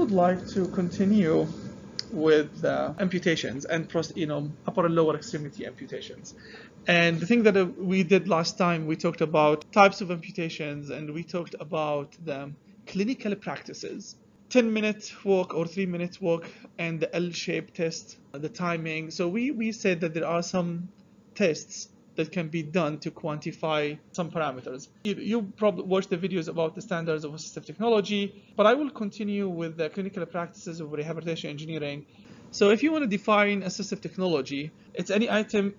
would like to continue with amputations and upper and lower extremity amputations. And the thing that we did last time, we talked about types of amputations, and we talked about the clinical practices, 10-minute walk or 3-minute walk, and the L-shaped test, the timing. So we said that there are some tests that can be done to quantify some parameters. You probably watched the videos about the standards of assistive technology, but I will continue with the clinical practices of rehabilitation engineering. So if you want to define assistive technology, it's any item,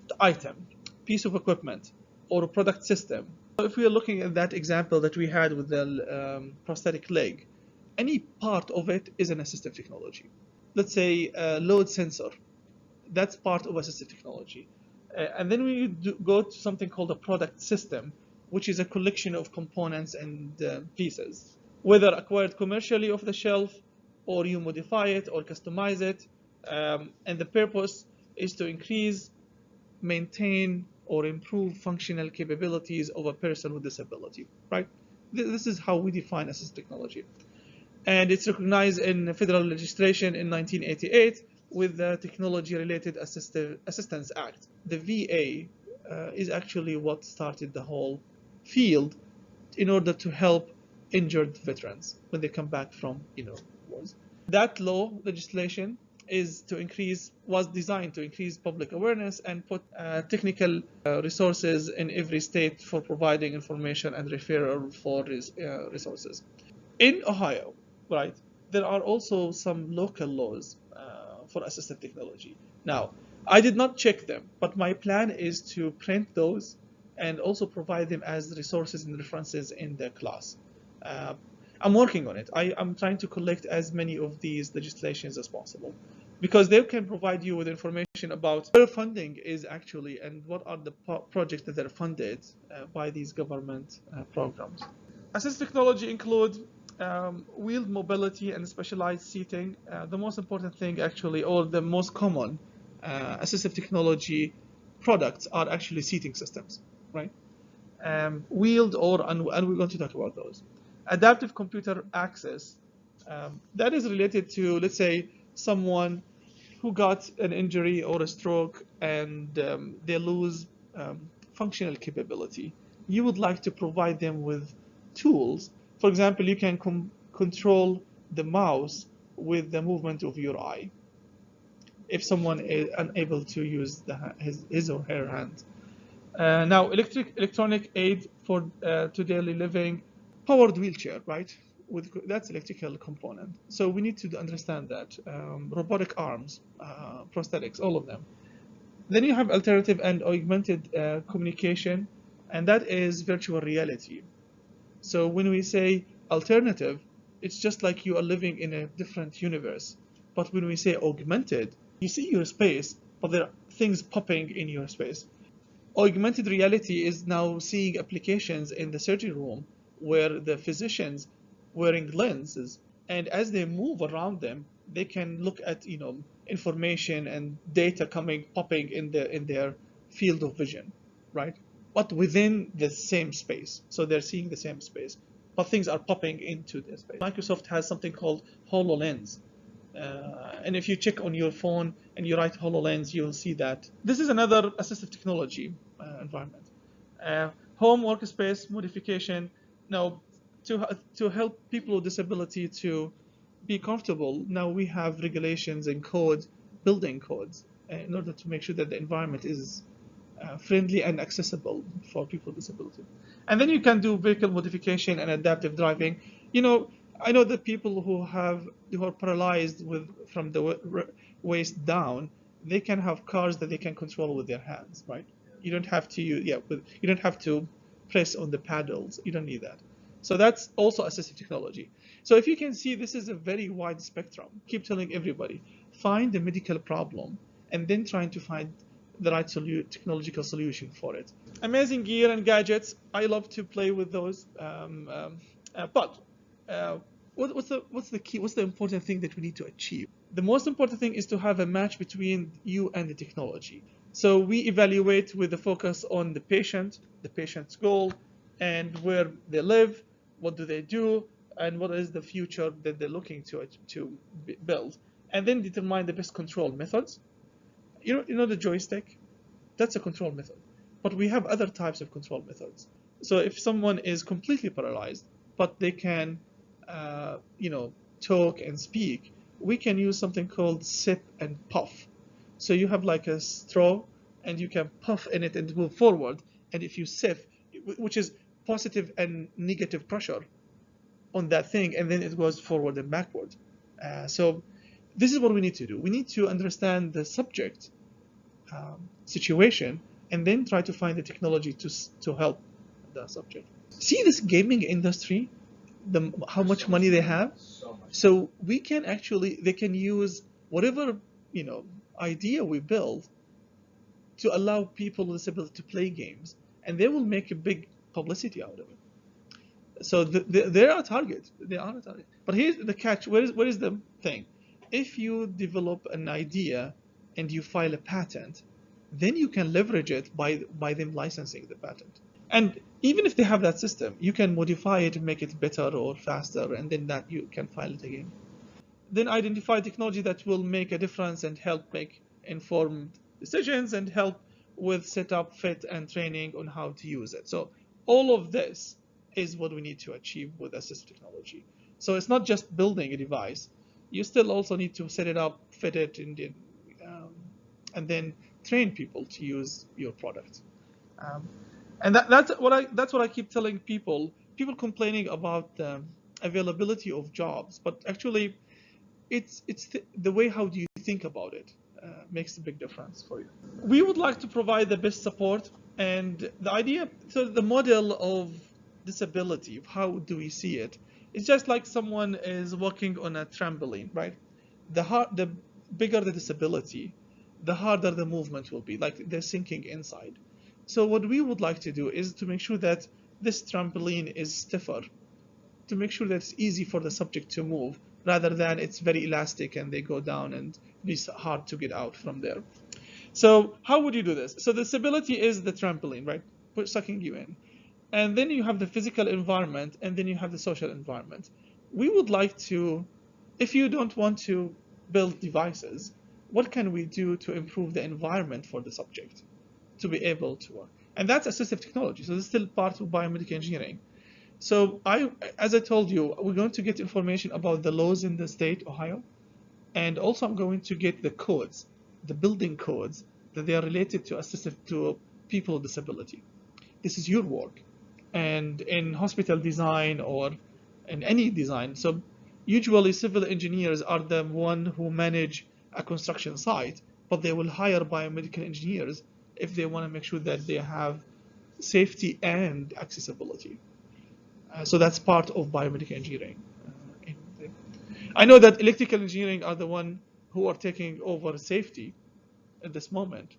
piece of equipment, or a product system. So if we are looking at that example that we had with the prosthetic leg, any part of it is an assistive technology. Let's say a load sensor, that's part of assistive technology. And then we go to something called a product system, which is a collection of components and pieces, whether acquired commercially off the shelf, or you modify it or customize it. And the purpose is to increase, maintain, or improve functional capabilities of a person with disability, right? This is how we define assistive technology. And it's recognized in federal legislation in 1988 with the Technology-Related Assistance Act. The VA is actually what started the whole field in order to help injured veterans when they come back from wars. That law legislation was designed to increase public awareness and put technical resources in every state for providing information and referral for resources. In Ohio, right, there are also some local laws for assistive technology. Now, I did not check them, but my plan is to print those and also provide them as resources and references in the class. I'm working on it. I'm trying to collect as many of these legislations as possible, because they can provide you with information about where funding is actually and what are the projects that are funded by these government programs. Assistive technology include wheeled mobility and specialized seating. The most important thing actually, or the most common assistive technology products are actually seating systems, right? Wheeled and we're going to talk about those. Adaptive computer access, that is related to, let's say, someone who got an injury or a stroke and they lose functional capability. You would like to provide them with tools. For example, you can control the mouse with the movement of your eye if someone is unable to use his or her hand. Now, electronic aid to daily living, powered wheelchair, right? That's electrical component. So we need to understand that. Robotic arms, prosthetics, all of them. Then you have alternative and augmented communication, and that is virtual reality. So when we say alternative, it's just like you are living in a different universe. But when we say augmented, you see your space, but there are things popping in your space. Augmented reality is now seeing applications in the surgery room where the physicians wearing lenses, and as they move around them, they can look at information and data popping in their field of vision, right? But within the same space. So they're seeing the same space, but things are popping into the space. Microsoft has something called HoloLens. And if you check on your phone and you write HoloLens, you'll see that. This is another assistive technology environment. Home workspace modification. Now, to help people with disability to be comfortable, now we have regulations and building codes, in order to make sure that the environment is friendly and accessible for people with disability. And then you can do vehicle modification and adaptive driving. I know that people who are paralyzed from the waist down, they can have cars that they can control with their hands, right? You don't have to you don't have to press on the paddles. You don't need that. So that's also assistive technology. So if you can see, this is a very wide spectrum. Keep telling everybody, find the medical problem and then trying to find the right technological solution for it. Amazing gear and gadgets. I love to play with those. But what's the key? What's the important thing that we need to achieve? The most important thing is to have a match between you and the technology. So we evaluate with the focus on the patient's goal, and where they live, what do they do, and what is the future that they're looking to build, and then determine the best control methods. You know the joystick? That's a control method. But we have other types of control methods. So if someone is completely paralyzed, but they can, talk and speak, we can use something called sip and puff. So you have like a straw, and you can puff in it and move forward. And if you sip, which is positive and negative pressure on that thing, and then it goes forward and backward. So this is what we need to do. We need to understand the subject situation, and then try to find the technology to help the subject. See this gaming industry, how much money they have. So they can use whatever idea we build to allow people with disability to play games, and they will make a big publicity out of it. So they are a target. They are a target. But here's the catch. Where is the thing? If you develop an idea and you file a patent, then you can leverage it by them licensing the patent. And even if they have that system, you can modify it and make it better or faster, and then that you can file it again. Then identify technology that will make a difference and help make informed decisions and help with setup, fit, and training on how to use it. So all of this is what we need to achieve with assistive technology. So it's not just building a device. You still also need to set it up, fit it, and then train people to use your product. And that's what I keep telling people. People complaining about the availability of jobs, but actually, it's the way how do you think about it makes a big difference for you. We would like to provide the best support, and the idea, so the model of disability, how do we see it? It's just like someone is walking on a trampoline, right? The bigger the disability, the harder the movement will be, like they're sinking inside. So what we would like to do is to make sure that this trampoline is stiffer, to make sure that it's easy for the subject to move, rather than it's very elastic and they go down and be hard to get out from there. So how would you do this? So the disability is the trampoline, right? Sucking you in. And then you have the physical environment, and then you have the social environment. We would like to, if you don't want to build devices, what can we do to improve the environment for the subject to be able to work? And that's assistive technology. So this is still part of biomedical engineering. So as I told you, we're going to get information about the laws in the state, Ohio, and also I'm going to get the codes, the building codes that they are related to people with disability. This is your work. And in hospital design or in any design, so usually civil engineers are the one who manage a construction site, but they will hire biomedical engineers if they want to make sure that they have safety and accessibility. So that's part of biomedical engineering. I know that electrical engineering are the one who are taking over safety at this moment,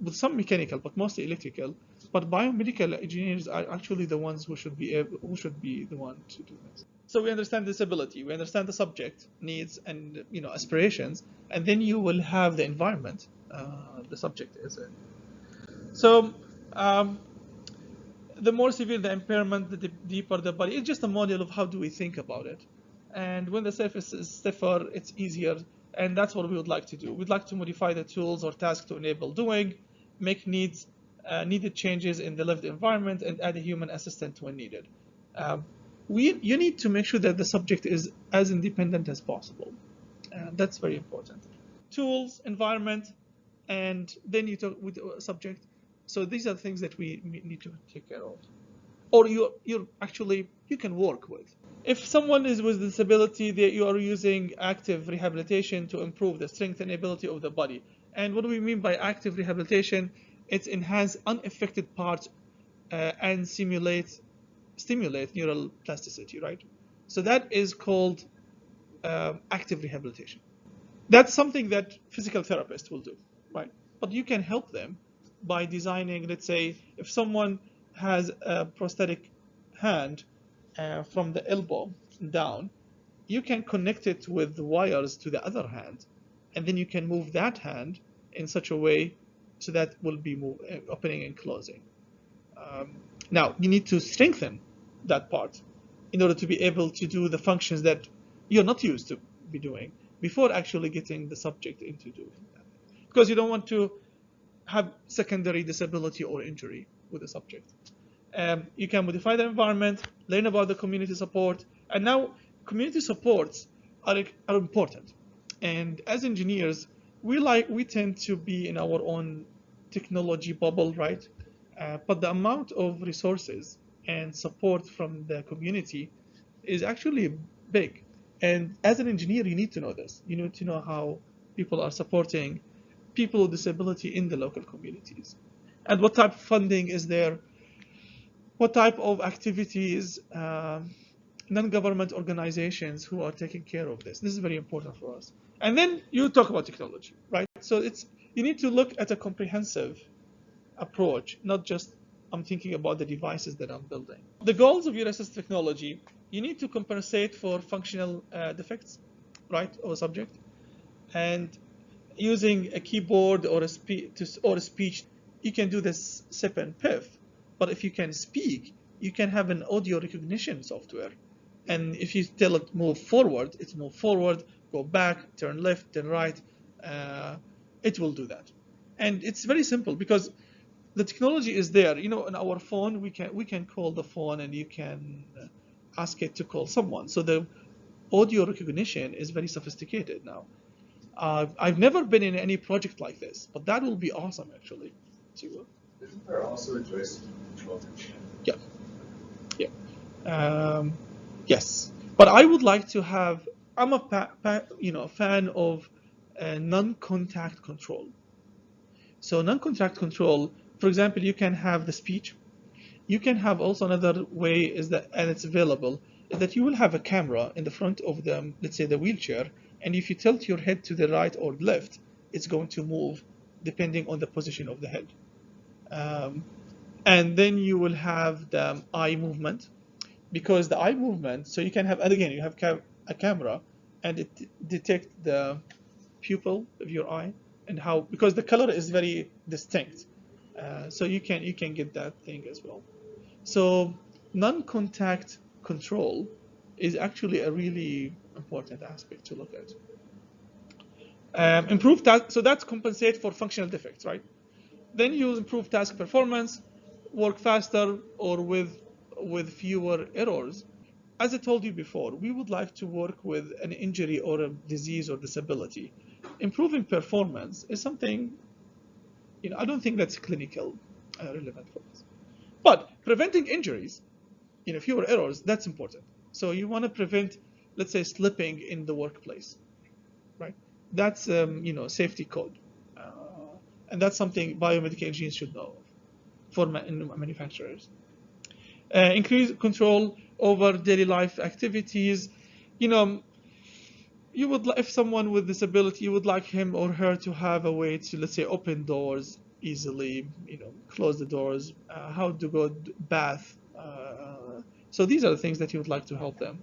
with some mechanical, but mostly electrical. But biomedical engineers are actually the ones who should be the one to do this. So we understand disability, we understand the subject needs and aspirations, and then you will have the environment the subject is in. So the more severe the impairment, the deeper the body. It's just a model of how do we think about it. And when the surface is stiffer, it's easier, and that's what we would like to do. We'd like to modify the tools or tasks to enable doing, make needed changes in the lived environment, and add a human assistant when needed. You need to make sure that the subject is as independent as possible. That's very important. Tools, environment, and then you talk with the subject. So these are things that we need to take care of, or you can work with. If someone is with disability, you are using active rehabilitation to improve the strength and ability of the body. And what do we mean by active rehabilitation? It's enhance unaffected parts and stimulate neural plasticity, right? So that is called active rehabilitation. That's something that physical therapists will do, right? But you can help them by designing, let's say, if someone has a prosthetic hand from the elbow down, you can connect it with wires to the other hand, and then you can move that hand in such a way so that will be opening and closing. Now, you need to strengthen that part in order to be able to do the functions that you're not used to be doing before actually getting the subject into doing that. Because you don't want to have secondary disability or injury with the subject. You can modify the environment, learn about the community support, and now community supports are important. And as engineers, we tend to be in our own technology bubble, right? But the amount of resources and support from the community is actually big. And as an engineer, you need to know this. You need to know how people are supporting people with disability in the local communities, and what type of funding is there, what type of activities, non-government organizations who are taking care of this. This is very important for us. And then you talk about technology, right? So you need to look at a comprehensive approach, not just I'm thinking about the devices that I'm building. The goals of your assistive technology, you need to compensate for functional defects, right, or subject, and using a keyboard or a speech, you can do this SIP and PIF. But if you can speak, you can have an audio recognition software. And if you tell it move forward, it's move forward, go back, turn left, turn right. It will do that. And it's very simple because the technology is there. You know, on our phone, we can call the phone and you can ask it to call someone. So the audio recognition is very sophisticated now. I've never been in any project like this, but that will be awesome, actually. Isn't there also a joystick control? Yeah. Yes, but I would like to have. I'm a fan of non-contact control. So non-contact control, for example, you can have the speech. You can have also another way is that, and it's available, is that you will have a camera in the front of the, let's say, the wheelchair, and if you tilt your head to the right or left, it's going to move depending on the position of the head. And then you will have the eye movement, because the eye movement, so you can have, and again, you have a camera, and it detects the pupil of your eye, and how, because the color is very distinct, so you can get that thing as well. So non-contact control is actually a really important aspect to look at. Improve task, so that's compensate for functional defects, right? Then you improve task performance, work faster or with fewer errors. As I told you before, we would like to work with an injury or a disease or disability. Improving performance is something, I don't think that's clinical relevant for us. But preventing injuries, fewer errors, that's important. So you want to prevent, let's say, slipping in the workplace, right? That's, safety code. And that's something biomedical engineers should know for manufacturers. Increase control over daily life activities. You would, if someone with disability, you would like him or her to have a way to, let's say, open doors easily, close the doors, how to go bath. So these are the things that you would like to help them.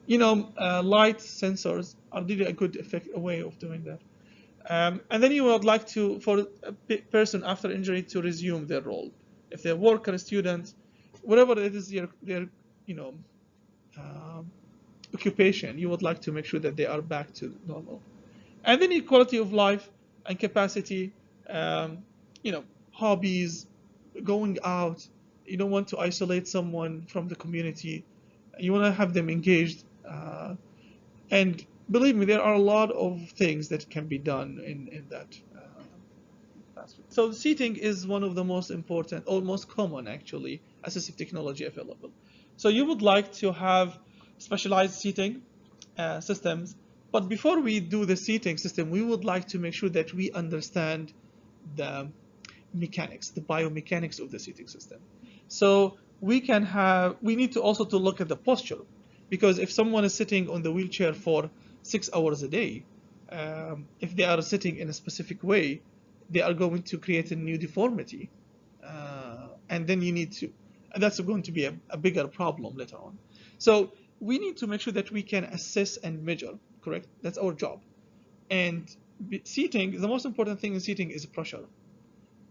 Light sensors are really a good way of doing that. And then you would like to, for a person after injury, to resume their role. If they're a worker, a student, whatever it is their occupation, you would like to make sure that they are back to normal. And then quality of life and capacity, hobbies, going out. You don't want to isolate someone from the community. You want to have them engaged. And believe me, there are a lot of things that can be done in that aspect. So seating is one of the most important, or most common actually, assistive technology available. So you would like to have specialized seating systems, but before we do the seating system, we would like to make sure that we understand the mechanics, the biomechanics of the seating system. So we need to also to look at the posture, because if someone is sitting on the wheelchair for 6 hours a day, if they are sitting in a specific way, they are going to create a new deformity, and then and that's going to be a bigger problem later on. So we need to make sure that we can assess and measure, correct? That's our job. And seating, the most important thing in seating is pressure.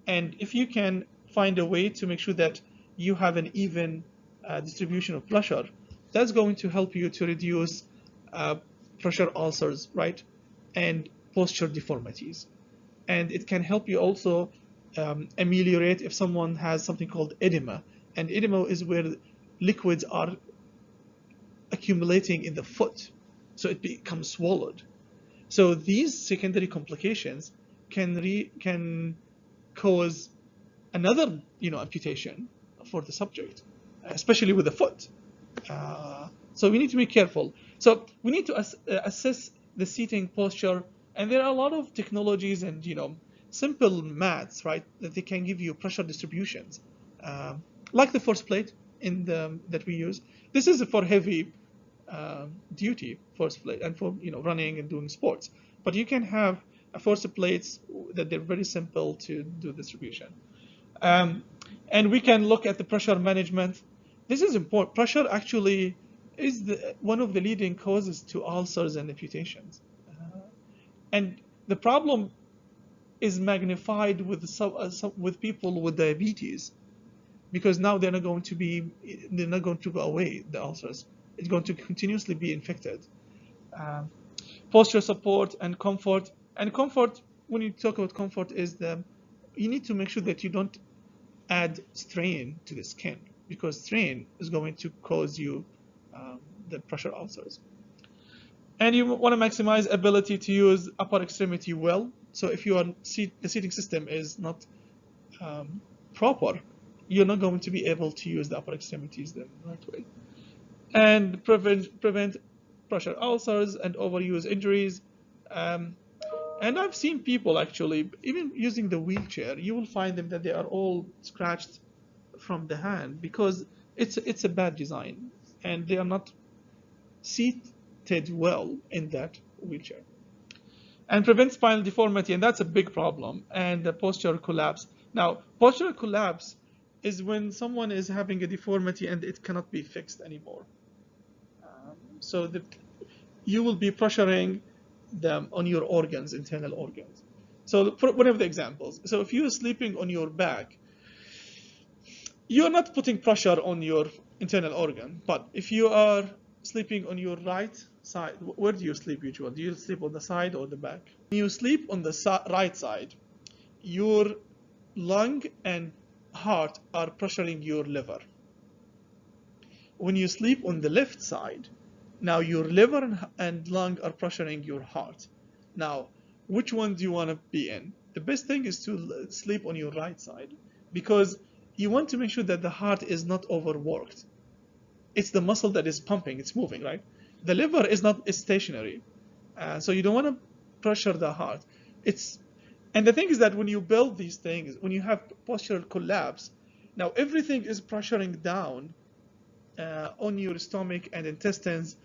And if you can find a way to make sure that you have an even distribution of pressure, That's going to help you to reduce pressure ulcers, right, and posture deformities. And it can help you also ameliorate if someone has something called edema. And edema is where liquids are accumulating in the foot, so it becomes swallowed. So these secondary complications can cause another amputation for the subject, especially with the foot. So we need to be careful. So we need to assess the seating posture, and there are a lot of technologies and simple mats, right, that they can give you pressure distributions, like the force plate that we use. This is for heavy duty force plate and for running and doing sports. But you can have a force plates that they're very simple to do distribution. And we can look at the pressure management. This is important. Pressure actually is one of the leading causes to ulcers and amputations. And the problem is magnified with people with diabetes, because now they're not going to go away, the ulcers. It's going to continuously be infected. Posture support and comfort. And comfort, when you talk about comfort, is you need to make sure that you don't add strain to the skin, because strain is going to cause you the pressure ulcers. And you want to maximize ability to use upper extremity well. So if the seating system is not proper, you're not going to be able to use the upper extremities the right way. And prevent pressure ulcers and overuse injuries. And I've seen people actually, even using the wheelchair, you will find them that they are all scratched from the hand because it's a bad design and they are not seated well in that wheelchair. And prevent spinal deformity, and that's a big problem, and the postural collapse. Now, postural collapse is when someone is having a deformity and it cannot be fixed anymore. So you will be pressuring them on your organs, internal organs. So one of the examples. So if you're sleeping on your back, you're not putting pressure on your internal organ. But if you are sleeping on your right side, where do you sleep usually? Do you sleep on the side or the back? When you sleep on the right side, your lung and heart are pressuring your liver. When you sleep on the left side, now your liver and lung are pressuring your heart. Now, which one do you want to be in? The best thing is to sleep on your right side, because you want to make sure that the heart is not overworked. It's the muscle that is pumping, it's moving, right? The liver is stationary, so you don't want to pressure the heart. And the thing is that when you build these things, when you have postural collapse, now everything is pressuring down on your stomach and intestines,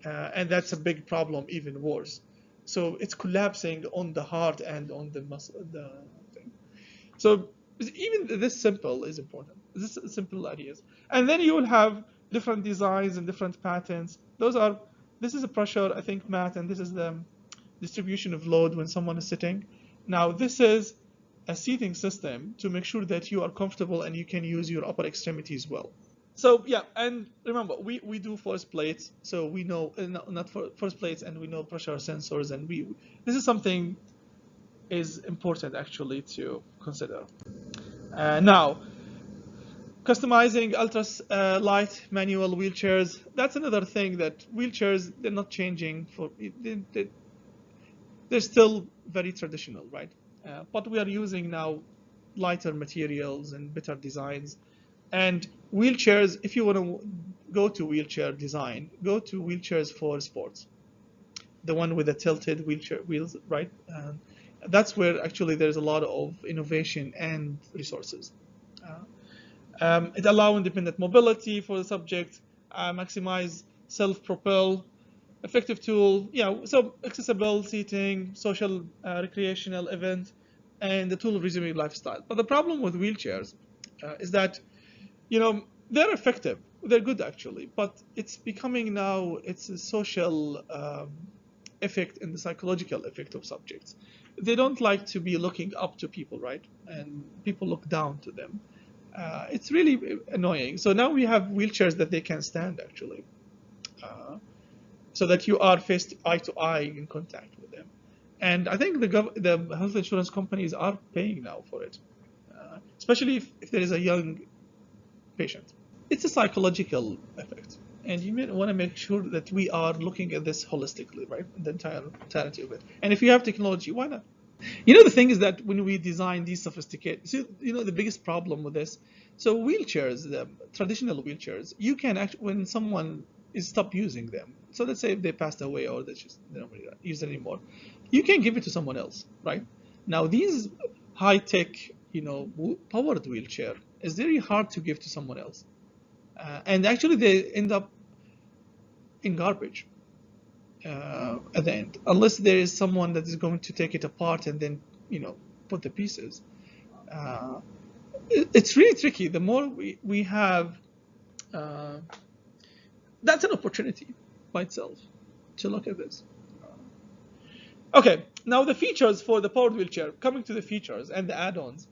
and that's a big problem, even worse. So it's collapsing on the heart and on the muscle, the thing. So even this simple is important. This simple ideas, and then you will have different designs and different patterns. This is a pressure, I think, mat, and this is the distribution of load when someone is sitting. Now this is a seating system to make sure that you are comfortable and you can use your upper extremities well. So yeah, and remember, we do force plates, so we know not force plates, and we know pressure sensors, and this is something is important actually to consider. Now, customizing ultra light manual wheelchairs. That's another thing, that wheelchairs, they're not changing they're still very traditional, right? But we are using now lighter materials and better designs. And wheelchairs, if you want to go to wheelchair design, go to wheelchairs for sports. The one with the tilted wheels, right? That's where actually there's a lot of innovation and resources. It allows independent mobility for the subject, maximize self-propel, effective tool, so accessible seating, social recreational event, and the tool of resuming lifestyle. But the problem with wheelchairs is that, they're effective, they're good actually, but it's becoming now, it's a social effect and the psychological effect of subjects. They don't like to be looking up to people, right? And people look down to them. It's really annoying. So now we have wheelchairs that they can stand actually. so that you are eye to eye in contact with them. And I think the health insurance companies are paying now for it, especially if there is a young patient. It's a psychological effect, and you want to make sure that we are looking at this holistically, right? The entirety of it. And if you have technology, why not? The thing is that when we design these sophisticated, so, the biggest problem with this, so wheelchairs, the traditional wheelchairs, you can actually, when someone is stop using them, so let's say if they passed away or they don't really use it anymore, you can give it to someone else, right? Now these high-tech, powered wheelchair is very hard to give to someone else, and actually they end up in garbage at the end, unless there is someone that is going to take it apart and then put the pieces. It's really tricky. The more we have, that's an opportunity by itself to look at this. Okay, now the features for the powered wheelchair. Coming to the features and the add-ons,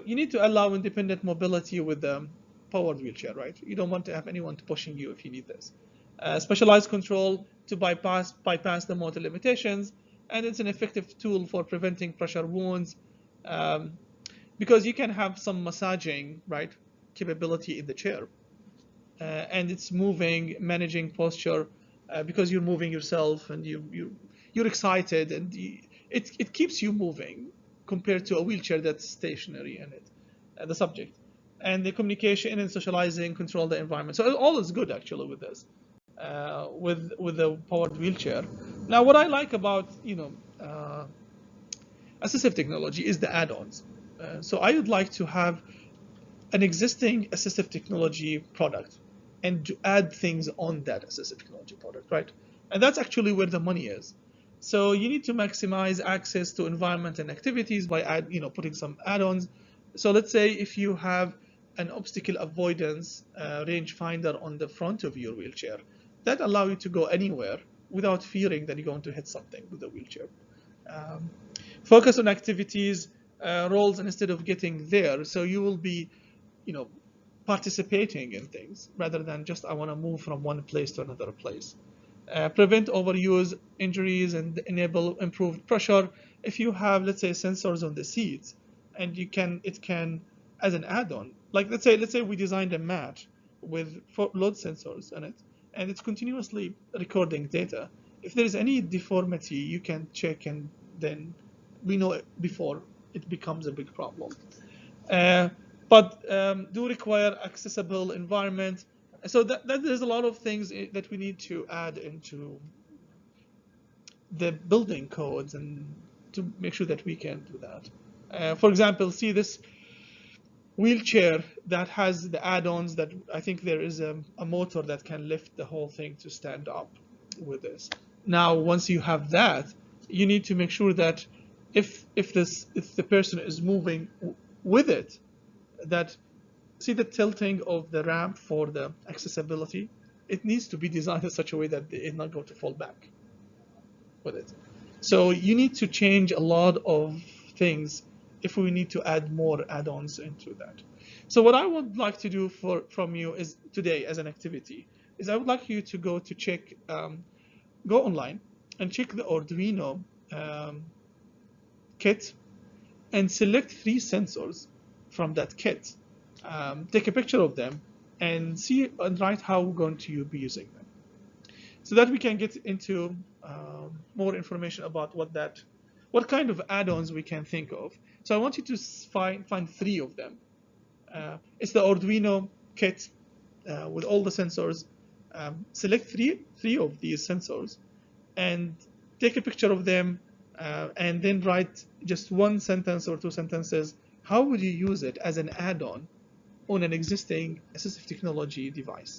you need to allow independent mobility with the powered wheelchair, right? You don't want to have anyone pushing you if you need this. Specialized control to bypass the motor limitations, and it's an effective tool for preventing pressure wounds, because you can have some massaging, right, capability in the chair, and it's moving, managing posture, because you're moving yourself and you're excited, and it keeps you moving compared to a wheelchair that's stationary in it, the subject. And the communication and socializing, control the environment. So all is good actually with this, with the powered wheelchair. Now, what I like about assistive technology is the add-ons. So I would like to have an existing assistive technology product and to add things on that assistive technology product, right? And that's actually where the money is. So you need to maximize access to environment and activities by putting some add-ons. So let's say if you have an obstacle avoidance rangefinder on the front of your wheelchair, that allows you to go anywhere without fearing that you're going to hit something with the wheelchair. Focus on activities, roles instead of getting there. So you will be, participating in things rather than just I want to move from one place to another place. Prevent overuse, injuries, and enable improved pressure. If you have, let's say, sensors on the seats, and it can as an add-on. Like let's say we designed a mat with load sensors in it, and it's continuously recording data. If there is any deformity, you can check, and then we know it before it becomes a big problem. But do require accessible environment. So that there's a lot of things that we need to add into the building codes and to make sure that we can do that. For example, see this wheelchair that has the add-ons that I think there is a motor that can lift the whole thing to stand up with this. Now, once you have that, you need to make sure that if the person is moving with it, that see the tilting of the ramp for the accessibility, it needs to be designed in such a way that it's not going to fall back with it. So you need to change a lot of things if we need to add more add-ons into that. So what I would like to do from you is today as an activity is I would like you to go online and check the Arduino kit and select 3 sensors from that kit. Take a picture of them and see and write how we're going to be using them, so that we can get into more information about what kind of add-ons we can think of. So I want you to find 3 of them. It's the Arduino kit with all the sensors. Select three of these sensors and take a picture of them, and then write just 1 sentence or 2 sentences. How would you use it as an add-on on an existing assistive technology device?